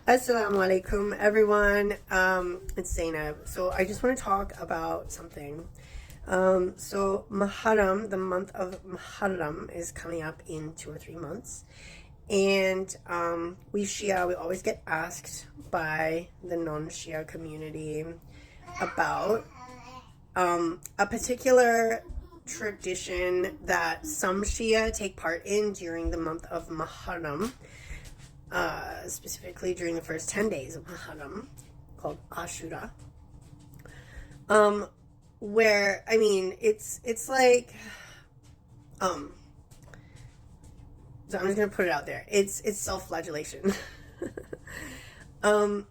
Assalamu alaikum, everyone. It's Zainab. So I just want to talk about something. So Muharram, the month of Muharram, is coming up in 2 or 3 months, and we Shia, we always get asked by the non-Shia community about a particular tradition that some Shia take part in during the month of Muharram. Specifically during the first 10 days of Muharram, called Ashura. Where, I mean, it's like, so I'm just gonna put it out there. It's self-flagellation. And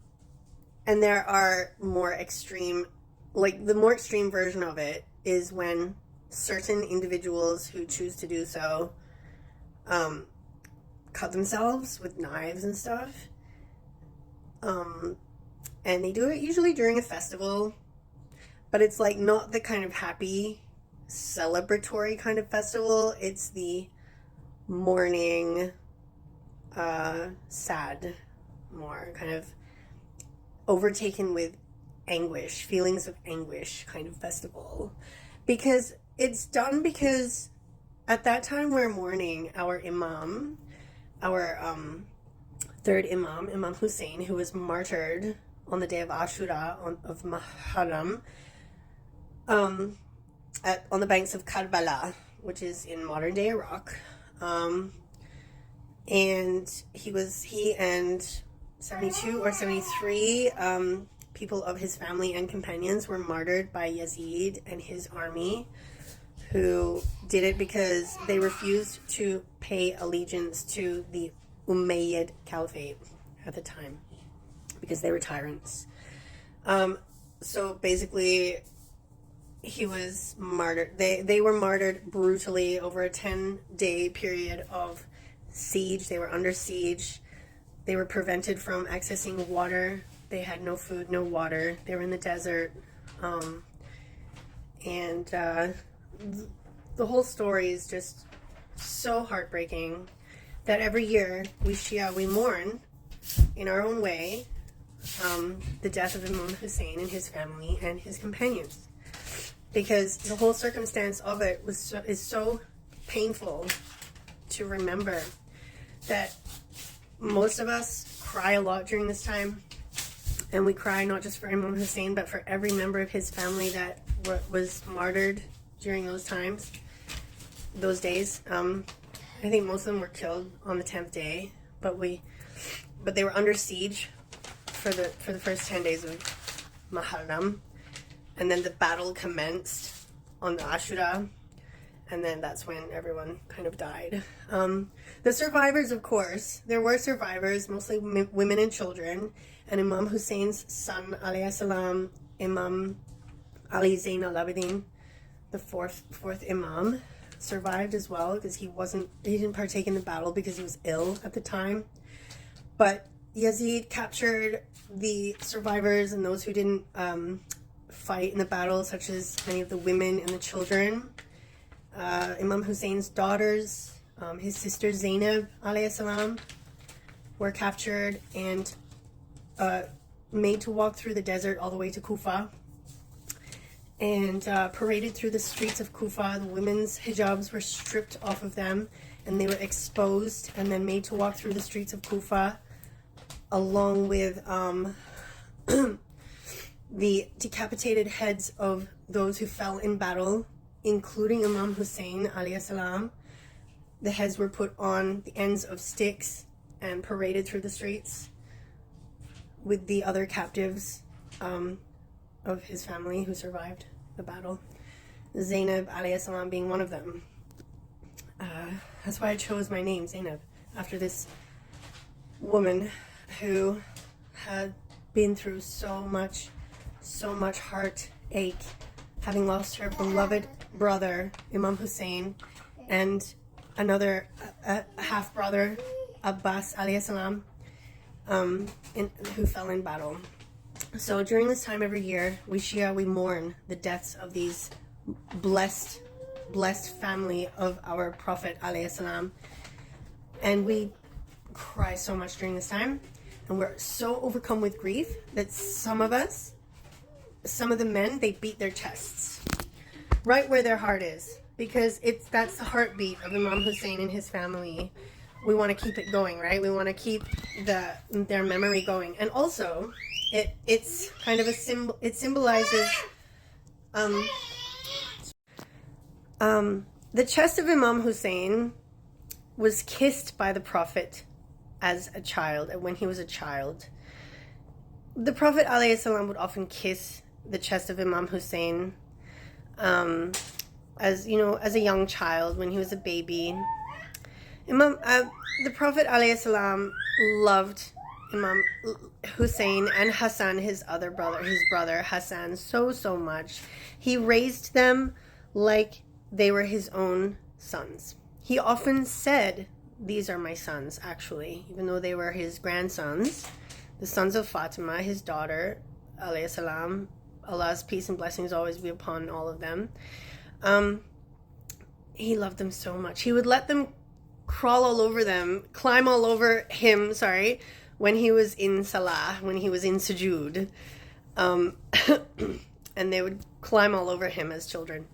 there are more extreme, like the more extreme version of it is when certain individuals who choose to do so, cut themselves with knives and stuff. And they do it usually during a festival, but it's like not the kind of happy, celebratory kind of festival. It's the mourning, sad, more kind of overtaken with anguish, feelings of anguish kind of festival. Because it's done because at that time we're mourning our Imam, our third Imam, Imam Hussein, who was martyred on the day of Ashura of Muharram, on the banks of Karbala, which is in modern day Iraq. And he and 72 or 73 people of his family and companions were martyred by Yazid and his army, who did it because they refused to pay allegiance to the Umayyad Caliphate at the time, because they were tyrants. So basically, he was martyred. They were martyred brutally over a 10-day period of siege. They were under siege. They were prevented from accessing water. They had no food, no water. They were in the desert. The whole story is just so heartbreaking that every year we mourn in our own way the death of Imam Hussein and his family and his companions, because the whole circumstance of it is so painful to remember, that most of us cry a lot during this time, and we cry not just for Imam Hussein but for every member of his family that was martyred during those times, those days. I think most of them were killed on the 10th day, but they were under siege for the first 10 days of Muharram, and then the battle commenced on the Ashura, and then that's when everyone kind of died. The survivors, of course, there were survivors, mostly women and children, and Imam Hussein's son, alayhi salam, Imam Ali Zain al-Abidin, the fourth Imam, survived as well, because he didn't partake in the battle because he was ill at the time. But Yazid captured the survivors and those who didn't fight in the battle, such as many of the women and the children. Imam Hussein's daughters, his sister Zainab alayhi salam, were captured and made to walk through the desert all the way to Kufa, and paraded through the streets of Kufa. The women's hijabs were stripped off of them, and they were exposed and then made to walk through the streets of Kufa, along with the decapitated heads of those who fell in battle, including Imam Hussein alayhi salam. The heads were put on the ends of sticks and paraded through the streets with the other captives of his family who survived the battle, Zainab alayhi salam being one of them. That's why I chose my name, Zainab, after this woman who had been through so much heartache, having lost her beloved brother, Imam Hussein, and another half-brother, Abbas alayhi salam, who fell in battle. So during this time every year, we mourn the deaths of these blessed family of our Prophet alayhi salam, and we cry so much during this time. And we're so overcome with grief that some of the men, they beat their chests right where their heart is, because that's the heartbeat of Imam Hussein and his family. We want to keep it going, right? We want to keep their memory going. And also, it's kind of a symbol. It symbolizes the chest of Imam Hussein was kissed by the Prophet as a child, when he was a child. The Prophet ﷺ would often kiss the chest of Imam Hussein as a young child, when he was a baby. The Prophet ﷺ loved Imam Hussein and Hassan, his brother Hassan, so much. He raised them like they were his own sons. He often said, "These are my sons," actually, even though they were his grandsons, the sons of Fatima, his daughter, alayhi salam. Allah's peace and blessings always be upon all of them. He loved them so much. He would let them climb all over him, when he was in salah, when he was in sujood. And they would climb all over him as children.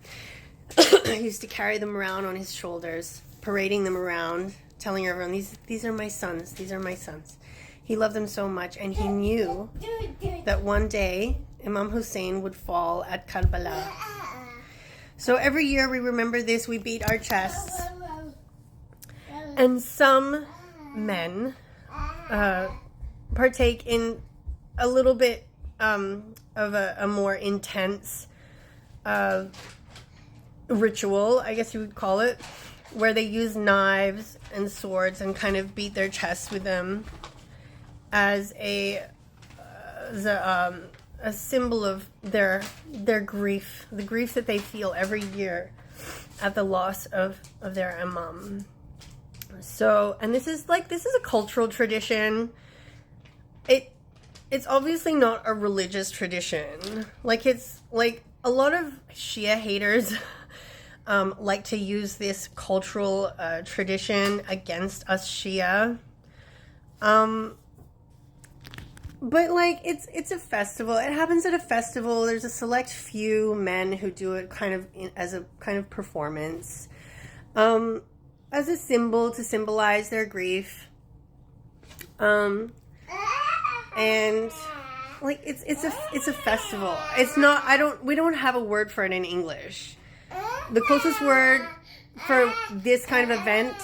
He used to carry them around on his shoulders, parading them around, telling everyone, these are my sons, these are my sons. He loved them so much, and he knew that one day Imam Hussein would fall at Karbala. So every year we remember this, we beat our chests. And some men partake in a little bit of a more intense ritual, I guess you would call it, where they use knives and swords and kind of beat their chests with them as a symbol of their grief, the grief that they feel every year at the loss of their imam. So, and this is a cultural tradition. It's obviously not a religious tradition. It's like a lot of Shia haters like to use this cultural tradition against us Shia. But it's a festival. It happens at a festival. There's a select few men who do it as a kind of performance, as a symbol to symbolize their grief. And it's a festival. It's not. We don't have a word for it in English. The closest word for this kind of event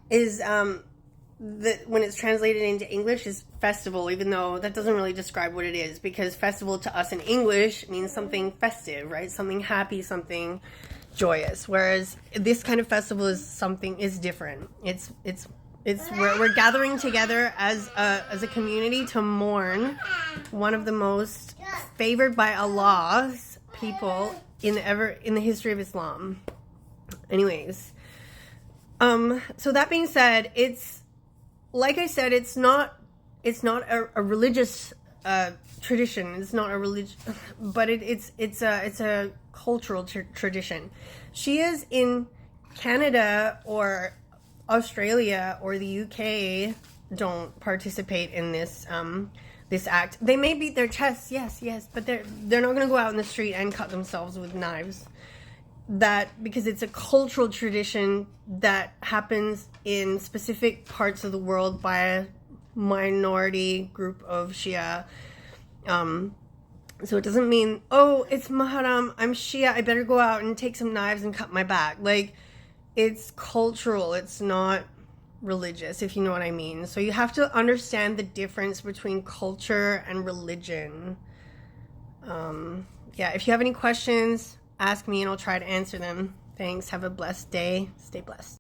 is that when it's translated into English is festival, even though that doesn't really describe what it is, because festival to us in English means something festive, right? Something happy, something joyous. Whereas this kind of festival is different. We're gathering together as a community to mourn one of the most favored by Allah's people in the history of Islam. Anyways, so that being said, like I said, it's not a religious tradition. It's not a religion, but it's a cultural tradition. Shias in Canada or Australia or the UK don't participate in this act. They may beat their chests, yes, but they're not going to go out in the street and cut themselves with knives. Because it's a cultural tradition that happens in specific parts of the world by a minority group of Shia. So it doesn't mean, oh, it's Muharram, I'm Shia, I better go out and take some knives and cut my back. It's cultural, it's not religious, if you know what I mean. So you have to understand the difference between culture and religion. If you have any questions, ask me and I'll try to answer them. Thanks. Have a blessed day. Stay blessed.